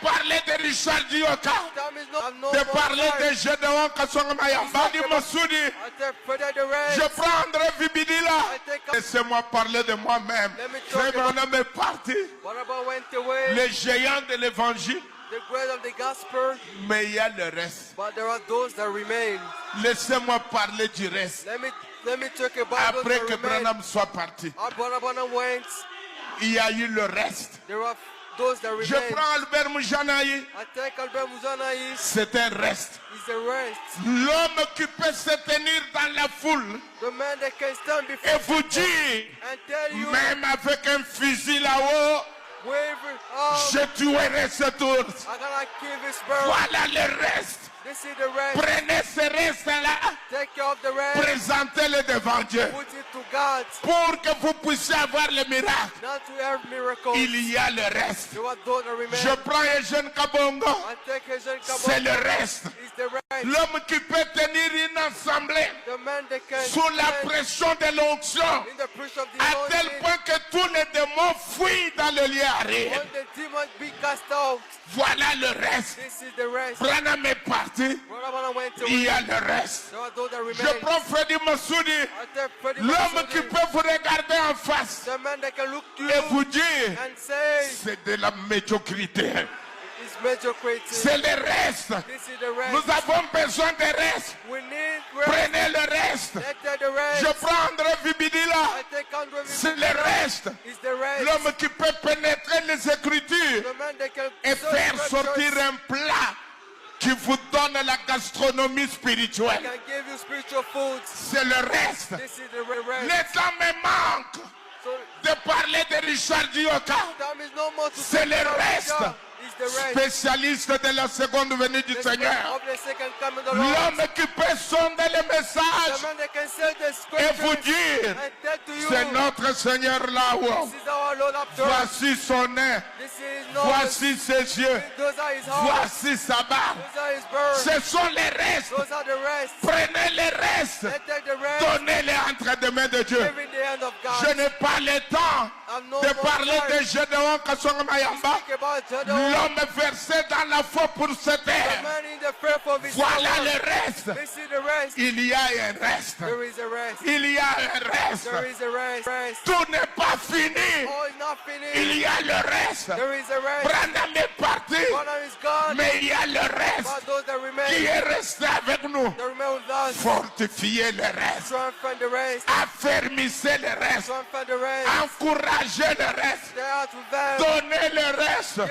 parler de Richard Dioka, de parler de Gédéon Kassonga Mayamba, de Massoudi. Je prends André Vibidila. Laissez-moi parler de moi-même. Frère Branham est parti. Les géants de l'évangile. Mais il y a le reste. Laissez-moi parler du reste. Après que Branham soit parti, il y a eu le reste. Je prends Albert Moujanaï. C'est un reste. L'homme qui peut se tenir dans la foule et vous dire, même avec un fusil là-haut, je tuerai cet ours. Voilà le reste. Prenez ce reste-là, présentez-le devant Dieu pour que vous puissiez avoir le miracle. Il y a le reste. Je prends Eugène Kabongo. C'est le reste. L'homme qui peut tenir une assemblée sous la pression de l'onction à tel point que tous les démons fuient dans le lieu aride. Voilà le reste. Branham est parti. Il y a le reste. Je prends Freddy Massoudi, l'homme qui peut vous regarder en face et vous dire, c'est de la médiocrité. C'est le reste. Nous avons besoin de reste. Prenez le reste. Je prends André Vibidila. C'est le reste. L'homme qui peut pénétrer les Écritures et faire sortir un plat qui vous donne la gastronomie spirituelle. C'est le reste. Le temps me manque de parler de Richard Dioka. C'est le reste. Spécialiste de la seconde venue du Seigneur. L'homme qui peut sonder les messages et vous dire, c'est notre Seigneur là-haut. Voici son nez. Voici ses yeux. Voici sa barbe. Ce sont les restes. Prenez les restes. Donnez-les entre les mains de Dieu. Je n'ai pas le temps de parler de Gédéon Kassonga Mayamba, l'homme versé dans la foi pour se taire. Voilà le reste. Il y a un reste. Il y a un reste. Tout n'est pas fini. Il y a le reste. Branham est parti, mais il y a le reste qui est resté avec nous. Fortifiez le reste. Affermissez le reste. Encouragez le reste. Donnez le reste.